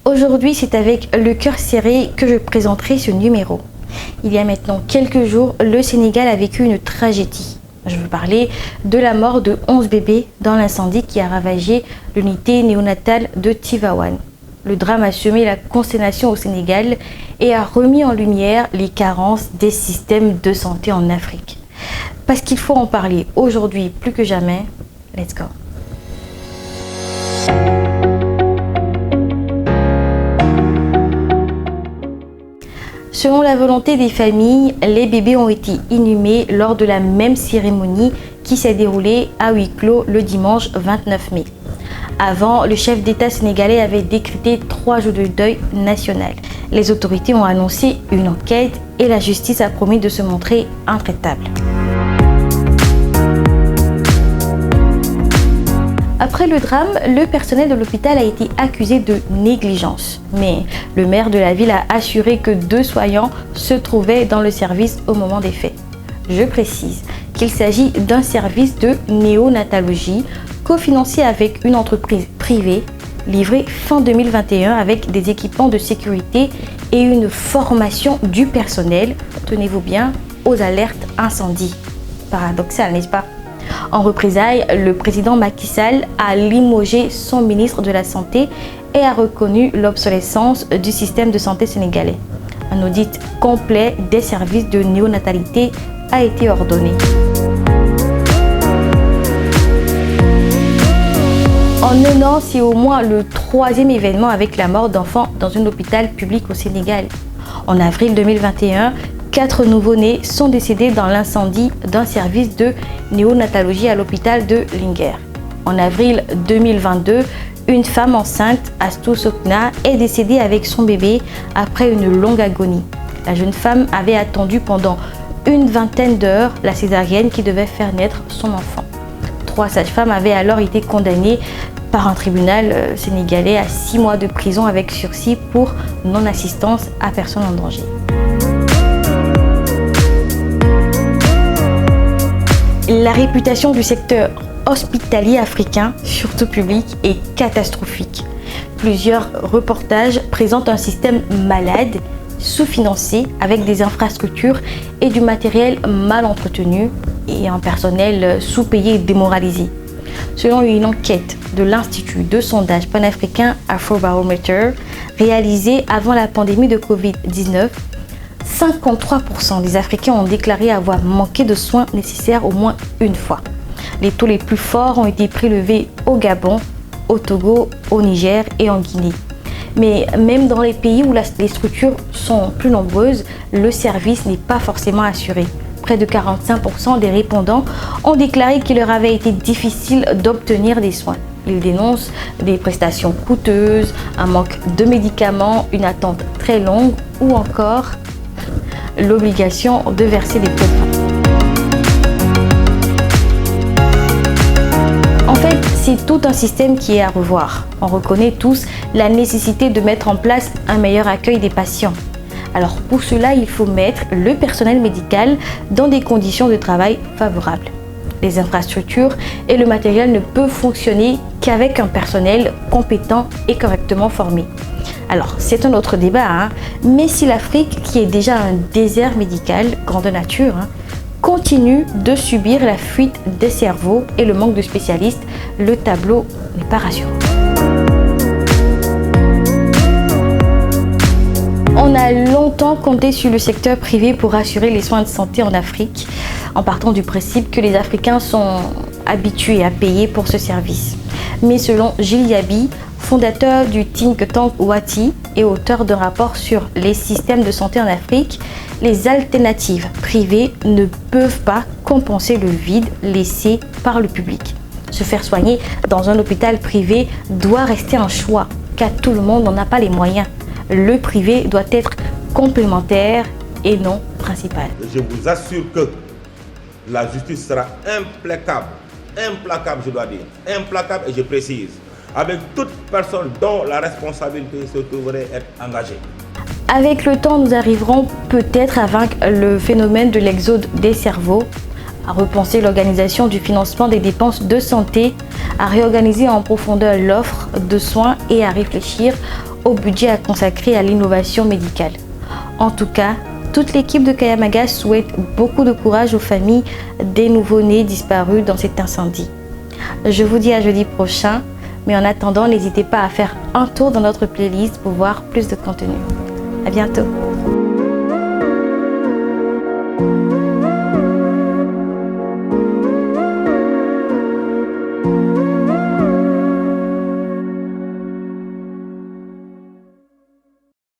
Aujourd'hui, c'est avec le cœur serré que je présenterai ce numéro. Il y a maintenant quelques jours, le Sénégal a vécu une tragédie. Je veux parler de la mort de 11 bébés dans l'incendie qui a ravagé l'unité néonatale de Tivaouane. Le drame a semé la consternation au Sénégal et a remis en lumière les carences des systèmes de santé en Afrique. Parce qu'il faut en parler aujourd'hui plus que jamais. Let's go! Selon la volonté des familles, les bébés ont été inhumés lors de la même cérémonie qui s'est déroulée à huis clos le dimanche 29 mai. Avant, le chef d'État sénégalais avait décrété 3 jours de deuil national. Les autorités ont annoncé une enquête et la justice a promis de se montrer intraitable. Après le drame, le personnel de l'hôpital a été accusé de négligence. Mais le maire de la ville a assuré que 2 soignants se trouvaient dans le service au moment des faits. Je précise qu'il s'agit d'un service de néonatologie cofinancé avec une entreprise privée, livré fin 2021 avec des équipements de sécurité et une formation du personnel, tenez-vous bien, aux alertes incendie. Paradoxal, n'est-ce pas? En représailles, le président Macky Sall a limogé son ministre de la Santé et a reconnu l'obsolescence du système de santé sénégalais. Un audit complet des services de néonatalité a été ordonné. En un an, c'est au moins le 3e événement avec la mort d'enfants dans un hôpital public au Sénégal. En avril 2021, 4 nouveau-nés sont décédés dans l'incendie d'un service de néonatologie à l'hôpital de Linguère. En avril 2022, une femme enceinte, Astou Sokna, est décédée avec son bébé après une longue agonie. La jeune femme avait attendu pendant une vingtaine d'heures la césarienne qui devait faire naître son enfant. 3 sages-femmes avaient alors été condamnées par un tribunal sénégalais à 6 mois de prison avec sursis pour non-assistance à personne en danger. La réputation du secteur hospitalier africain, surtout public, est catastrophique. Plusieurs reportages présentent un système malade, sous-financé, avec des infrastructures et du matériel mal entretenu et un personnel sous-payé et démoralisé. Selon une enquête de l'Institut de sondage panafricain Afrobarometer, réalisée avant la pandémie de Covid-19, 53% des Africains ont déclaré avoir manqué de soins nécessaires au moins une fois. Les taux les plus forts ont été prélevés au Gabon, au Togo, au Niger et en Guinée. Mais même dans les pays où les structures sont plus nombreuses, le service n'est pas forcément assuré. Près de 45% des répondants ont déclaré qu'il leur avait été difficile d'obtenir des soins. Ils dénoncent des prestations coûteuses, un manque de médicaments, une attente très longue ou encore l'obligation de verser des quotas. En fait, c'est tout un système qui est à revoir. On reconnaît tous la nécessité de mettre en place un meilleur accueil des patients. Alors pour cela, il faut mettre le personnel médical dans des conditions de travail favorables. Les infrastructures et le matériel ne peuvent fonctionner qu'avec un personnel compétent et correctement formé. Alors, c'est un autre débat, mais si l'Afrique, qui est déjà un désert médical, grandeur nature, continue de subir la fuite des cerveaux et le manque de spécialistes, le tableau n'est pas rassurant. On a longtemps compté sur le secteur privé pour assurer les soins de santé en Afrique, en partant du principe que les Africains sont habitués à payer pour ce service. Mais selon Gilles Yabi, fondateur du think tank Wati et auteur d'un rapport sur les systèmes de santé en Afrique, les alternatives privées ne peuvent pas compenser le vide laissé par le public. Se faire soigner dans un hôpital privé doit rester un choix, car tout le monde n'en a pas les moyens. Le privé doit être complémentaire et non principal. Je vous assure que la justice sera implacable, je dois dire, implacable et je précise, avec toute personne dont la responsabilité se trouverait être engagée. Avec le temps, nous arriverons peut-être à vaincre le phénomène de l'exode des cerveaux, à repenser l'organisation du financement des dépenses de santé, à réorganiser en profondeur l'offre de soins et à réfléchir au budget à consacrer à l'innovation médicale. En tout cas, toute l'équipe de Kayamaga souhaite beaucoup de courage aux familles des nouveau-nés disparus dans cet incendie. Je vous dis à jeudi prochain, mais en attendant, n'hésitez pas à faire un tour dans notre playlist pour voir plus de contenu. À bientôt.